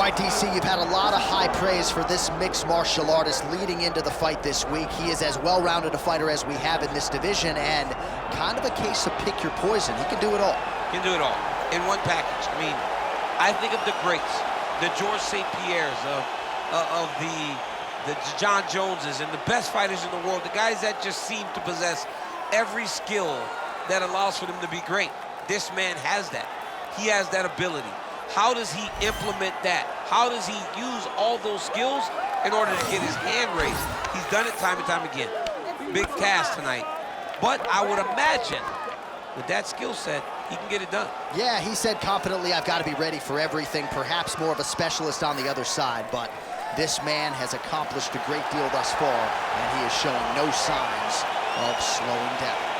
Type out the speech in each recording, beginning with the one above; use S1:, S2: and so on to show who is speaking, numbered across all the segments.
S1: right, DC, you've had a lot of high praise for this mixed martial artist leading into the fight this week. He is as well-rounded a fighter as we have in this division, and kind of a case of pick your poison. He can do it all.
S2: Can do it all in one package. I mean, I think of the greats, the George St. Pierres of the John Joneses and the best fighters in the world, the guys that just seem to possess every skill that allows for them to be great. This man has that. He has that ability. How does he implement that? How does he use all those skills in order to get his hand raised? He's done it time and time again. Big task tonight. But I would imagine with that skill set, he can get it done.
S1: Yeah, he said confidently, I've got to be ready for everything, perhaps more of a specialist on the other side, but this man has accomplished a great deal thus far, and he is showing no signs of slowing down.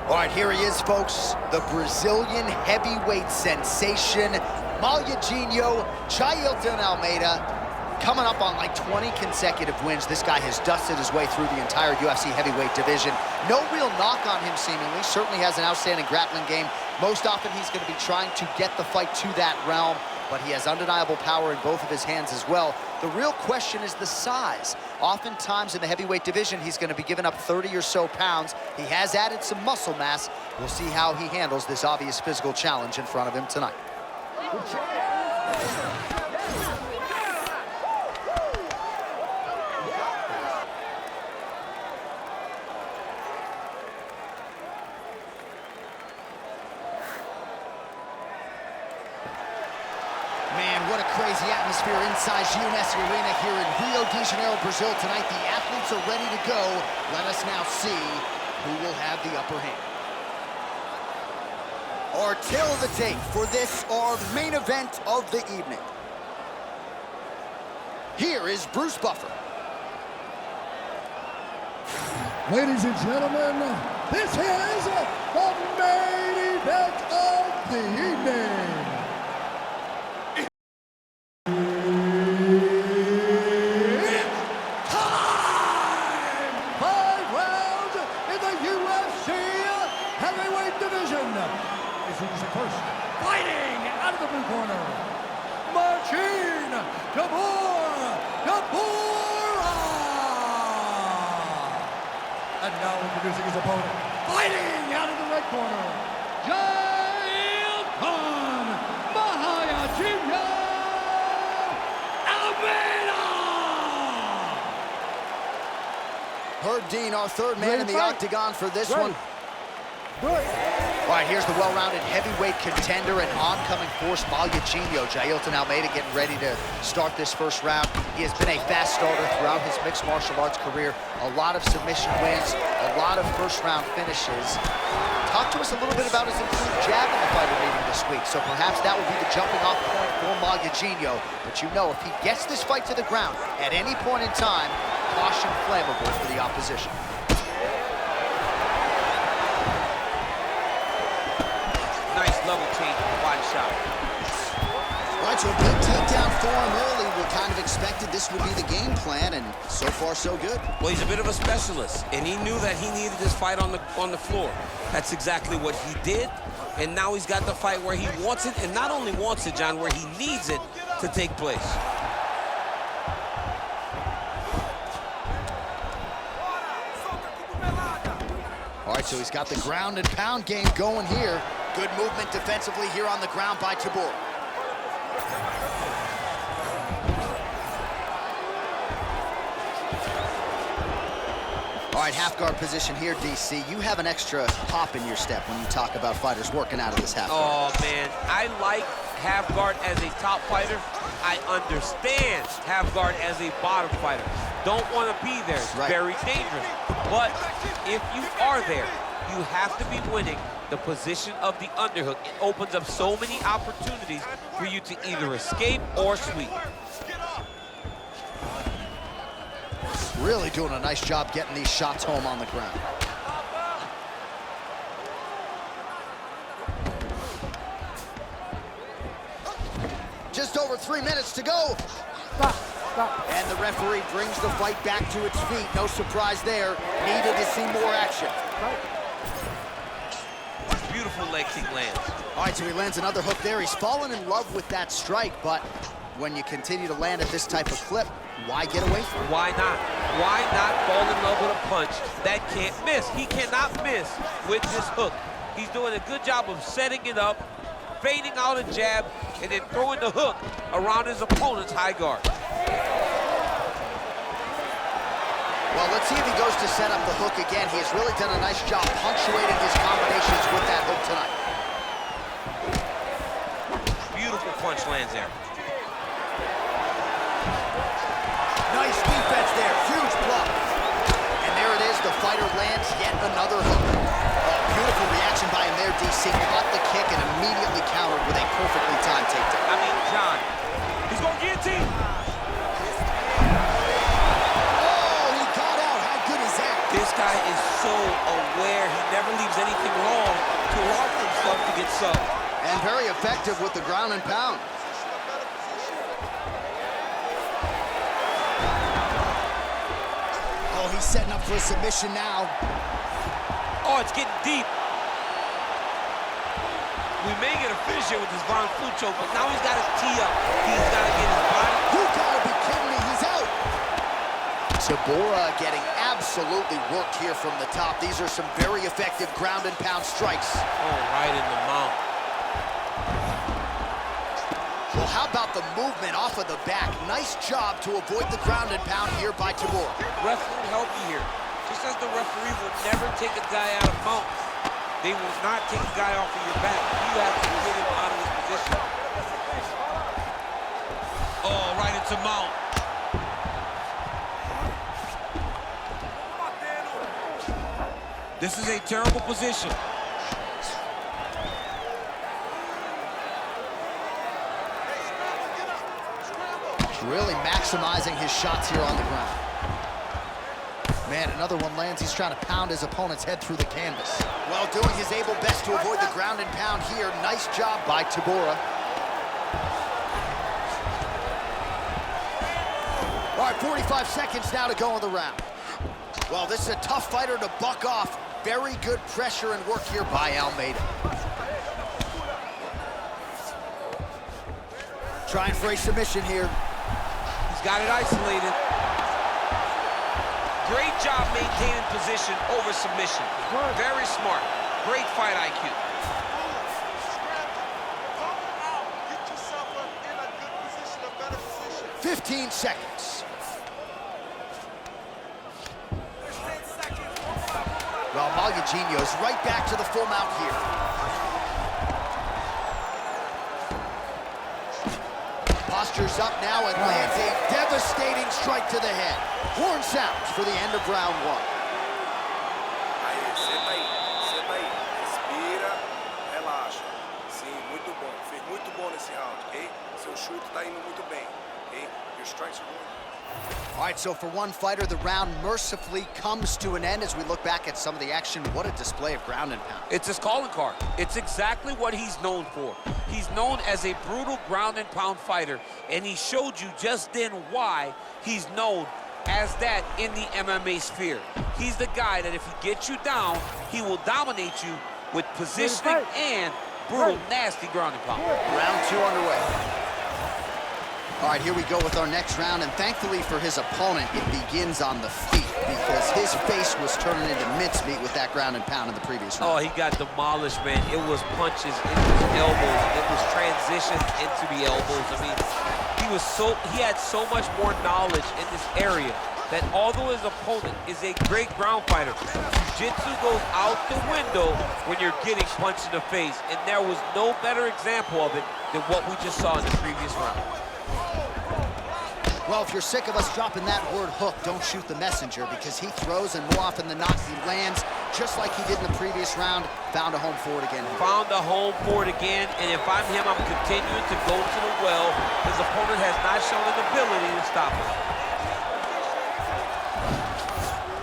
S1: All right, here he is, folks, the Brazilian heavyweight sensation, Jailton Almeida, coming up on like 20 consecutive wins. This guy has dusted his way through the entire UFC heavyweight division. No real knock on him, seemingly. Certainly has an outstanding grappling game. Most often, he's going to be trying to get the fight to that realm, but he has undeniable power in both of his hands as well. The real question is the size. Oftentimes in the heavyweight division, he's going to be giving up 30 or so pounds. He has added some muscle mass. We'll see how he handles this obvious physical challenge in front of him tonight. Man, what a crazy atmosphere inside UNS Arena here in Rio de Janeiro, Brazil tonight. The athletes are ready to go. Let us now see who will have the upper hand. Our tail of the tape for this, our main event of the evening. Here is Bruce Buffer.
S3: Ladies and gentlemen, this is the main event of the evening. First, fighting out of the blue corner, Marcin Tybura. And now introducing his opponent, fighting out of the red corner, Jailton Almeida.
S1: Herb Dean, our third man in the octagon for this one. All right, here's the well-rounded heavyweight contender and oncoming force, Jailton Almeida, getting ready to start this first round. He has been a fast starter throughout his mixed martial arts career. A lot of submission wins, a lot of first-round finishes. Talk to us a little bit about his improved jab in the fighter meeting this week. So perhaps that will be the jumping-off point for Marcinho. But you know, if he gets this fight to the ground at any point in time, caution flammable for the opposition.
S2: Level change with the body shot.
S4: All right, so a big takedown for him early. We kind of expected this would be the game plan, and so far so good.
S2: Well, he's a bit of a specialist, and he knew that he needed this fight on the floor. That's exactly what he did, and now he's got the fight where he wants it, and not only wants it, John, where he needs it to take place.
S1: All right, so he's got the ground and pound game going here. Good movement defensively here on the ground by Tybura. All right, half guard position here, DC. You have an extra pop in your step when you talk about fighters working out of this half guard.
S2: Oh, man, I like half guard as a top fighter. I understand half guard as a bottom fighter. Don't want to be there. It's very dangerous. But if you are there, you have to be winning the position of the underhook. It opens up so many opportunities for you to either escape or sweep.
S1: Really doing a nice job getting these shots home on the ground. 3 minutes to go.
S3: Stop. Stop.
S1: And the referee brings the fight back to its feet. No surprise there. Needed to see more action.
S3: Right.
S2: Beautiful leg kick lands.
S1: All right, so he lands another hook there. He's fallen in love with that strike, but when you continue to land at this type of clip, why get away from it?
S2: Why not? Why not fall in love with a punch that can't miss? He cannot miss with this hook. He's doing a good job of setting it up, fading out a jab, and then throwing the hook around his opponent's high guard.
S1: Well, let's see if he goes to set up the hook again. He has really done a nice job punctuating his combinations with that hook tonight.
S2: Beautiful punch lands there.
S1: Nice defense there, huge block. And there it is, the fighter lands yet another hook. Oh, beautiful reaction by him there, DC. Caught the kick and immediately countered with a perfectly timed takedown.
S2: I mean, John, he's going to guillotine. This guy is so aware. He never leaves anything wrong to allow himself to get subbed.
S1: And very effective with the ground and pound.
S4: Oh, he's setting up for a submission now.
S2: Oh, it's getting deep. We may get a finish here with this Von Flue choke, but now he's got his tee up. He's got to get his body.
S4: You gotta be kidding me, he's out.
S1: Tybura getting absolutely worked here from the top. These are some very effective ground and pound strikes.
S2: Oh, right in the mount.
S1: Well, how about the movement off of the back? Nice job to avoid the ground and pound here by Tybura.
S2: Ref will help you here. Just as the referee will never take a guy out of mount, they will not take a guy off of your back. You have to get him out of his position. Oh, right into mount. This is a terrible position.
S1: Really maximizing his shots here on the ground. Man, another one lands. He's trying to pound his opponent's head through the canvas. Well, doing his able best to avoid the ground and pound here. Nice job by Tybura. All right, 45 seconds now to go in the round. Well, this is a tough fighter to buck off. Very good pressure and work here by Almeida. Trying for a submission here.
S2: He's got it isolated. Great job maintaining position over submission. Very smart. Great fight IQ.
S1: 15 seconds. Well, Malugino's right back to the full mount here. Postures up now and lands a devastating strike to the head. Horn sounds for the end of round one.
S5: Aí, senta aí, respira, relaxa. Sim, muito bom, fez muito bom nesse round, ok? Seu chute tá indo muito bem, ok? Your strikes are going.
S1: All right, so for one fighter, the round mercifully comes to an end as we look back at some of the action. What a display of ground and pound.
S2: It's his calling card. It's exactly what he's known for. He's known as a brutal ground and pound fighter, and he showed you just then why he's known as that in the MMA sphere. He's the guy that if he gets you down, he will dominate you with positioning and brutal, nasty ground and pound.
S1: Round two underway. All right, here we go with our next round, and thankfully for his opponent, it begins on the feet because his face was turning into mincemeat with that ground and pound in the previous round.
S2: Oh, he got demolished, man. It was punches into his elbows. It was transitions into the elbows. I mean, he had so much more knowledge in this area that although his opponent is a great ground fighter, jiu-jitsu goes out the window when you're getting punched in the face, and there was no better example of it than what we just saw in the previous round.
S1: Well, if you're sick of us dropping that word hook, don't shoot the messenger, because he throws, and more often than not, he lands just like he did in the previous round. Found a home for it again.
S2: Found a home for it again, and if I'm him, I'm continuing to go to the well. His opponent has not shown an ability to stop him.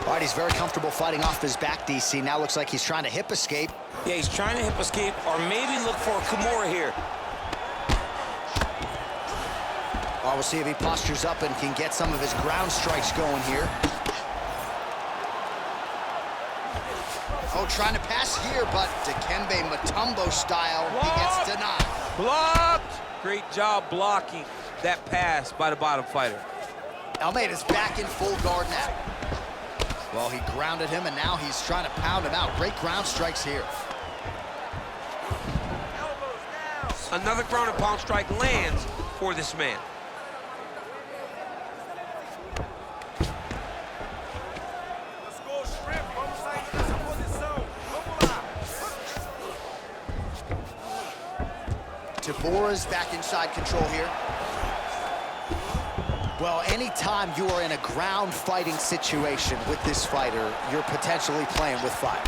S1: All right, he's very comfortable fighting off his back, DC. Now looks like he's trying to hip escape.
S6: Yeah, he's trying to hip escape or maybe look for a Kimura here.
S1: Well, we'll see if he postures up and can get some of his ground strikes going here. Oh, trying to pass here, but Dikembe Mutombo style, he gets denied.
S2: Blocked! Great job blocking that pass by the bottom fighter.
S1: Almeida's back in full guard now. Well, he grounded him, and now he's trying to pound him out. Great ground strikes here.
S2: Another ground and pound strike lands for this man.
S5: Let's go, Shrimp. Vamos sair dessa posição. Vamos lá.
S1: Tybura's back inside control here. Well, anytime you are in a ground fighting situation with this fighter, you're potentially playing with fire.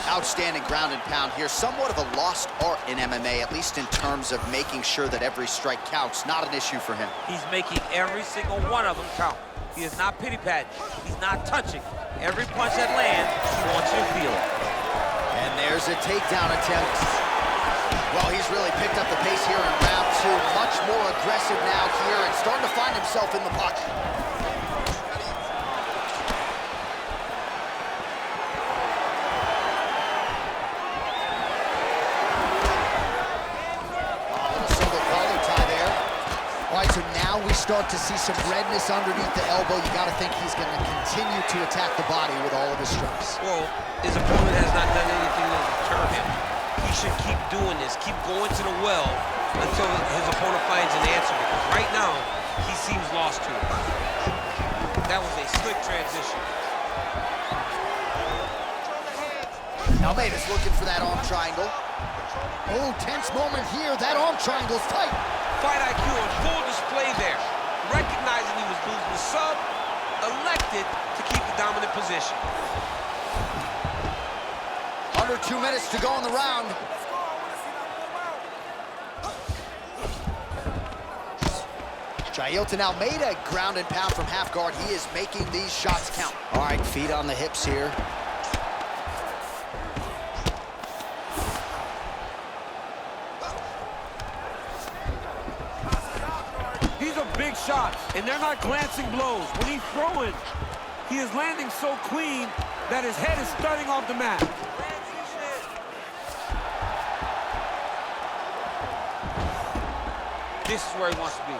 S1: Outstanding ground and pound here. Somewhat of a lost art in MMA, at least in terms of making sure that every strike counts. Not an issue for him.
S2: He's making every single one of them count. He is not pity-patting. He's not touching. Every punch that lands, he wants you to feel it.
S1: And there's a takedown attempt. Well, he's really picked up the pace here in round two. Much more aggressive now here and starting to find himself in the pocket. A little single collar tie there. All right, so now we start to see some redness underneath the elbow. You got to think he's going to continue to attack the body with all of his strikes.
S2: Well, his opponent has not done anything to deter him. He should keep doing this, keep going to the well until his opponent finds an answer, because right now, he seems lost to it. That was a slick transition.
S1: Almeida's looking for that arm triangle. Oh, tense moment here. That arm triangle's tight.
S2: Fight IQ on full display there. Recognizing he was losing the sub, elected to keep the dominant position.
S1: Under 2 minutes to go in the round. Jailton Almeida, ground and pound from half guard. He is making these shots count. All right, feet on the hips here.
S6: These are big shots, and they're not glancing blows. When he's throwing, he is landing so clean that his head is starting off the mat.
S2: This is where he wants to be.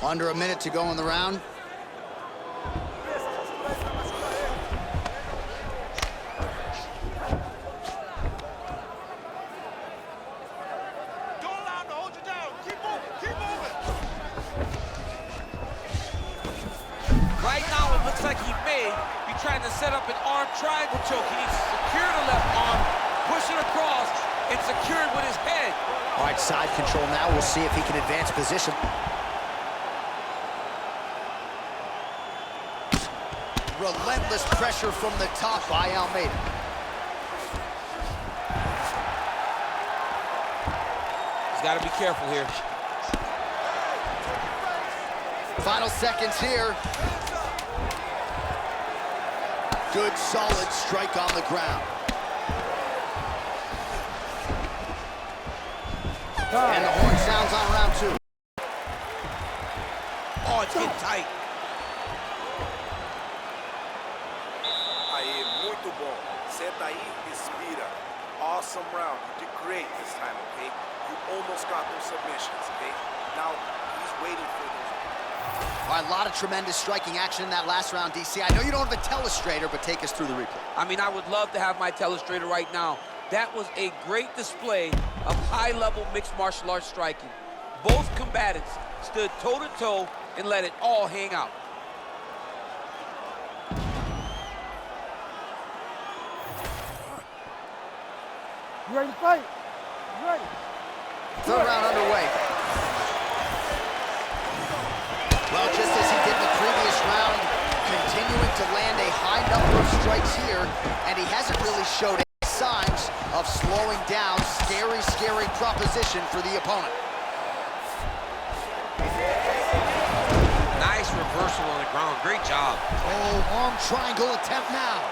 S1: Under a minute to go in the round.
S2: Right now, it looks like he may be trying to set up an arm triangle choke. He needs to secure the left arm, push it across, and secure it with his head.
S1: All right, side control now. We'll see if he can advance position. Relentless pressure from the top by Almeida.
S2: He's got to be careful here.
S1: Final seconds here. Good, solid strike on the ground. And the horn sounds on round two.
S2: Oh, it's getting tight.
S5: Aí, muito bom. Senta aí, respira. Awesome round. You did great this time, okay? You almost got those submissions, okay? Now, he's waiting for those.
S1: All right, a lot of tremendous striking action in that last round, DC. I know you don't have a telestrator, but take us through the replay.
S2: I mean, I would love to have my telestrator right now. That was a great display of high-level mixed martial arts striking. Both combatants stood toe-to-toe and let it all hang out.
S6: You ready to fight? You ready?
S1: Third round underway. Well, just as he did in the previous round, continuing to land a high number of strikes here, and he hasn't really showed any signs of slowing down. Scary, scary proposition for the opponent.
S2: reversal on the ground. Great job.
S1: Oh, arm triangle attempt now.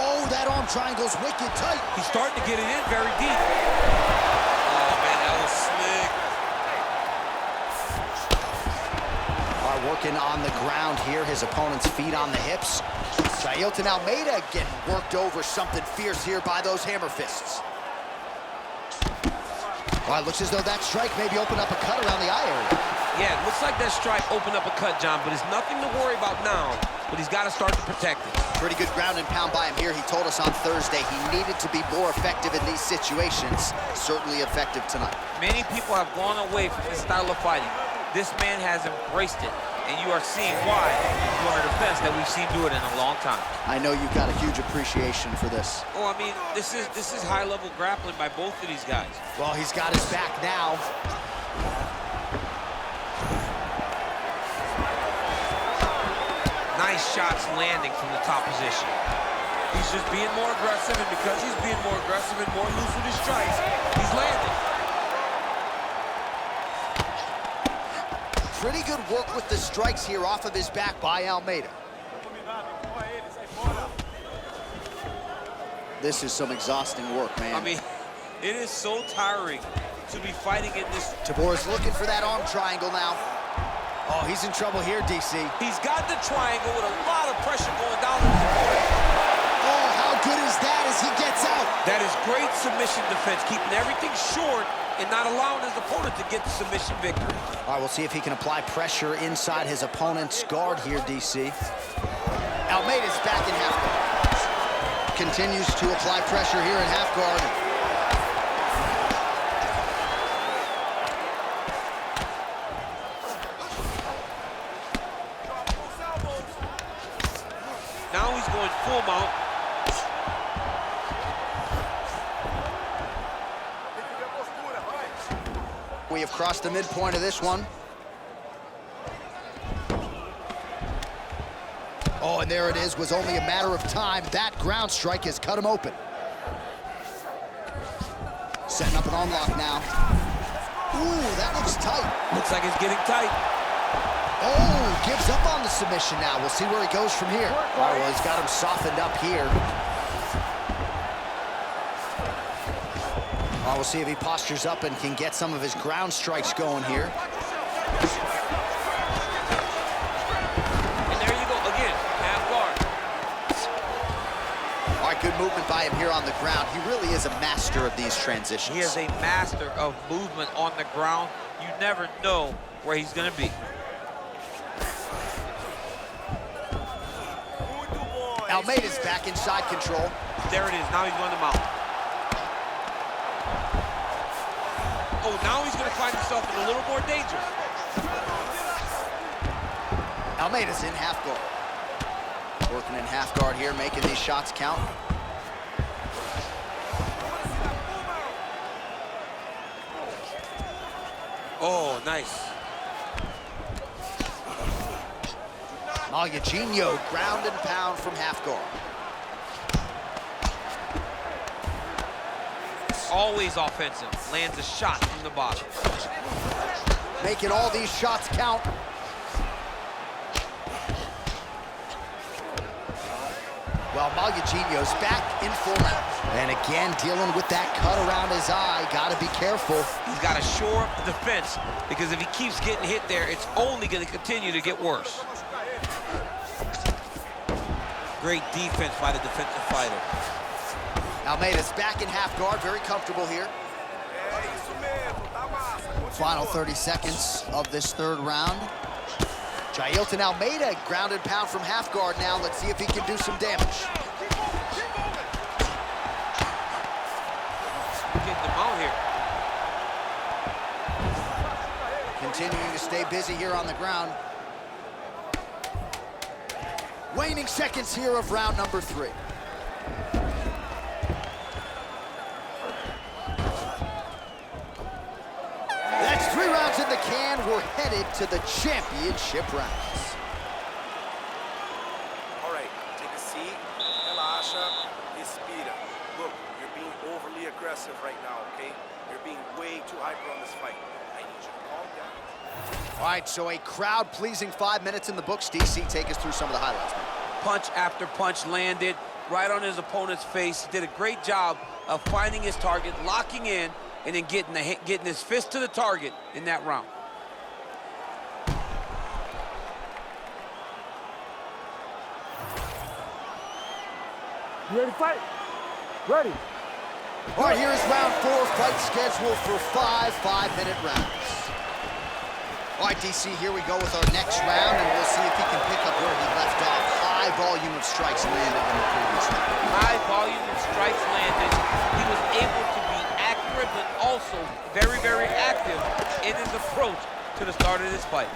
S1: Oh, that arm triangle's wicked tight.
S2: He's starting to get it in very deep. Oh, man, that was slick.
S1: All right, working on the ground here. His opponent's feet on the hips. Jailton Almeida getting worked over, something fierce here by those hammer fists. All right, looks as though that strike maybe opened up a cut around the eye area.
S2: Yeah, it looks like that strike opened up a cut, John, but it's nothing to worry about now. But he's got to start to protect it.
S1: Pretty good ground and pound by him here. He told us on Thursday he needed to be more effective in these situations. Certainly effective tonight.
S2: Many people have gone away from this style of fighting. This man has embraced it, and you are seeing why he's one of the best that we've seen do it in a long time.
S1: I know you've got a huge appreciation for this.
S2: Oh, I mean, this is high-level grappling by both of these guys.
S1: Well, he's got his back now.
S2: Nice shots landing from the top position.
S6: He's just being more aggressive, and because he's being more aggressive and more loose with his strikes, he's landing.
S1: Pretty good work with the strikes here off of his back by Almeida. This is some exhausting work, man.
S2: I mean, it is so tiring to be fighting in this.
S1: Tybura's looking for that arm triangle now. Oh, he's in trouble here, DC.
S2: He's got the triangle with a lot of pressure going down on his opponent.
S1: Oh, how good is that as he gets out?
S2: That is great submission defense, keeping everything short and not allowing his opponent to get the submission victory.
S1: All right, we'll see if he can apply pressure inside his opponent's guard here, DC. Almeida's back in half guard. Continues to apply pressure here in half guard.
S2: Now he's going full mount.
S1: We have crossed the midpoint of this one. Oh, and there it is. Was only a matter of time. That ground strike has cut him open. Setting up an arm lock now. Ooh, that looks tight.
S2: Looks like it's getting tight.
S1: Oh, gives up on the submission now. We'll see where he goes from here. All right, well, he's got him softened up here. All right, we'll see if he postures up and can get some of his ground strikes going here.
S2: And there you go again, half guard.
S1: All right, good movement by him here on the ground. He really is a master of these transitions.
S2: He is a master of movement on the ground. You never know where he's going to be.
S1: Almeida's back inside control.
S2: There it is. Now he's going to mount. Oh, now he's going to find himself in a little more danger.
S1: Almeida's in half guard. Working in half guard here, making these shots count.
S2: Oh, nice.
S1: Eugenio, ground and pound from half guard.
S2: Always offensive. Lands a shot from the bottom.
S1: Making all these shots count. Well, Eugenio's back in full mount. And again, dealing with that cut around his eye. Got to be careful.
S2: He's got to shore up the defense, because if he keeps getting hit there, it's only going to continue to get worse. Great defense by the defensive fighter.
S1: Almeida's back in half guard, very comfortable here. Final 30 seconds of this third round. Jailton Almeida, ground and pound from half guard now. Let's see if he can do some damage.
S2: Getting them out here.
S1: Continuing to stay busy here on the ground. Waning seconds here of round number 3. That's 3 rounds in the can. We're headed to the championship rounds.
S5: All right, take a seat, relaxa, respira. Look, you're being overly aggressive right now, okay? You're being way too hyper on this fight. I need you to calm down.
S1: All right, so a crowd-pleasing 5 minutes in the books. DC, take us through some of the highlights.
S2: Punch after punch landed right on his opponent's face. He did a great job of finding his target, locking in, and then getting his fist to the target in that round.
S3: You ready to fight? Ready.
S1: All right, here's round 4, fight scheduled for 5 5-minute rounds. All right, DC, here we go with our next round, and we'll see if he can pick up where he left off. High volume of strikes landed in the previous round.
S2: High volume of strikes landed. He was able to be accurate, but also very, very active in his approach to the start of this fight.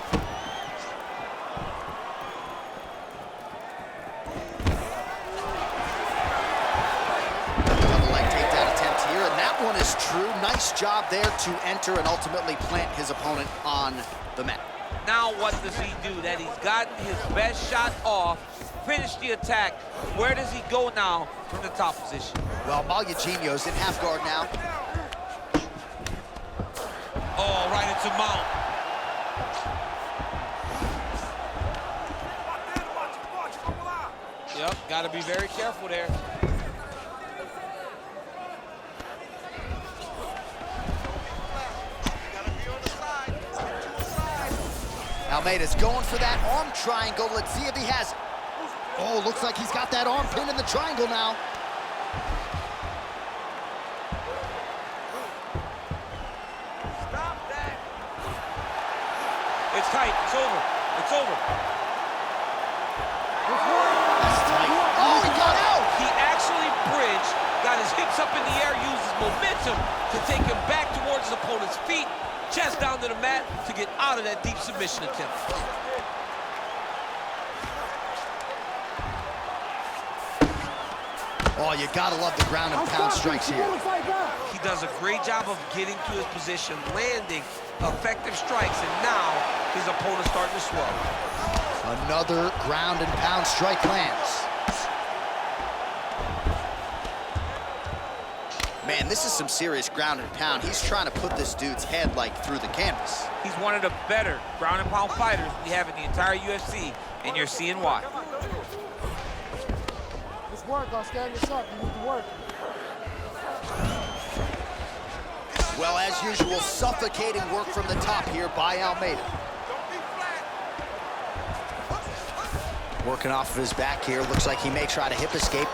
S1: One is true. Nice job there to enter and ultimately plant his opponent on the mat.
S2: Now what does he do? That he's gotten his best shot off, finished the attack. Where does he go now from the top position?
S1: Well, Malyaginho's in half guard now.
S2: Oh, right into mount. Yep, got to be very careful there.
S1: Almeida's going for that arm triangle. Let's see if he has it. Oh, looks like he's got that arm pinned in the triangle now.
S2: Stop that. It's tight. It's over. It's over.
S1: That's tight. Oh, he got out.
S2: He actually bridged, got his hips up in the air, used his momentum to take him back towards his opponent's feet. Chest down to the mat to get out of that deep submission attempt.
S1: Oh, you gotta love the ground and pound strikes here.
S2: He does a great job of getting to his position, landing effective strikes, and now his opponent's starting to swell.
S1: Another ground and pound strike lands. Man, this is some serious ground and pound. He's trying to put this dude's head, like, through the canvas.
S2: He's one of the better ground and pound fighters we have in the entire UFC, and you're seeing why.
S3: Just work, I'll stand this up. You need to work.
S1: Well, as usual, suffocating work from the top here by Almeida. Working off of his back here. Looks like he may try to hip escape.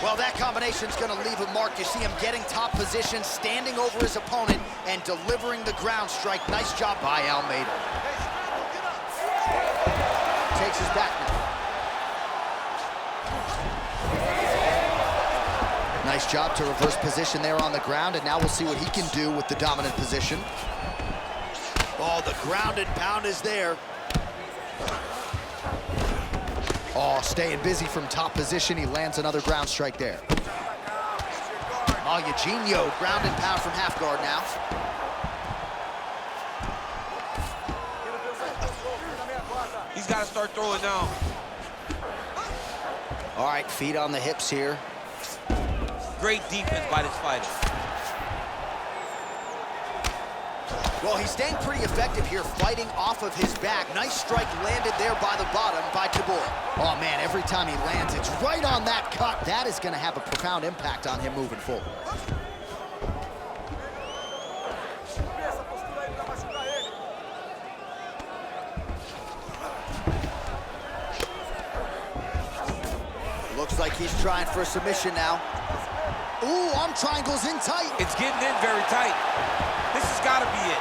S1: Well, that combination's gonna leave a mark. You see him getting top position, standing over his opponent, and delivering the ground strike. Nice job by Almeida. Takes his back now. Nice job to reverse position there on the ground, and now we'll see what he can do with the dominant position. Oh, the ground and pound is there. Oh, staying busy from top position. He lands another ground strike there. Malyaginho, ground and pound from half guard now.
S2: He's got to start throwing now.
S1: All right, feet on the hips here.
S2: Great defense by this fighter.
S1: Well, he's staying pretty effective here, fighting off of his back. Nice strike landed there by the bottom by Tybura. Oh, man, every time he lands, it's right on that cut. That is going to have a profound impact on him moving forward. Looks like he's trying for a submission now. Ooh, arm triangle's in tight.
S2: It's getting in very tight. This has got to be it.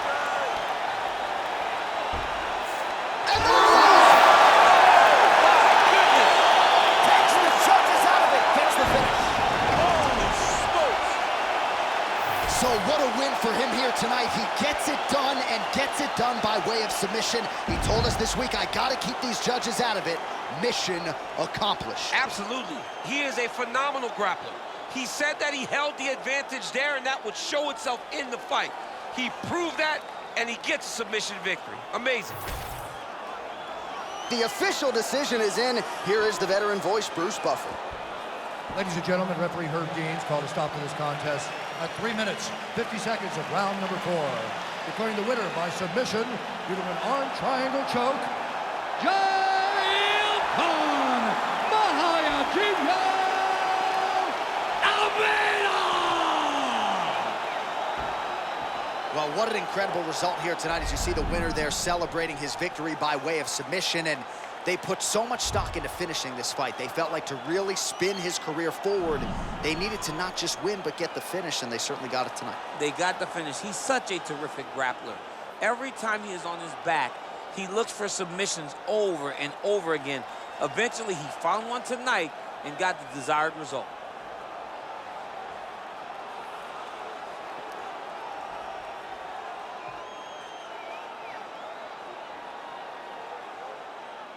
S1: So what a win for him here tonight. He gets it done and gets it done by way of submission. He told us this week, I gotta keep these judges out of it. Mission accomplished.
S2: Absolutely. He is a phenomenal grappler. He said that he held the advantage there and that would show itself in the fight. He proved that and he gets a submission victory. Amazing.
S1: The official decision is in. Here is the veteran voice, Bruce Buffer.
S3: Ladies and gentlemen, referee Herb Deans called a stop to this contest at 3 minutes, 50 seconds of round number 4. declaring the winner by submission due to an arm triangle choke, Jailton Almeida!
S1: Well, what an incredible result here tonight as you see the winner there celebrating his victory by way of submission, and they put so much stock into finishing this fight. They felt like to really spin his career forward, they needed to not just win, but get the finish, and they certainly got it tonight.
S2: They got the finish. He's such a terrific grappler. Every time he is on his back, he looks for submissions over and over again. Eventually, he found one tonight and got the desired result.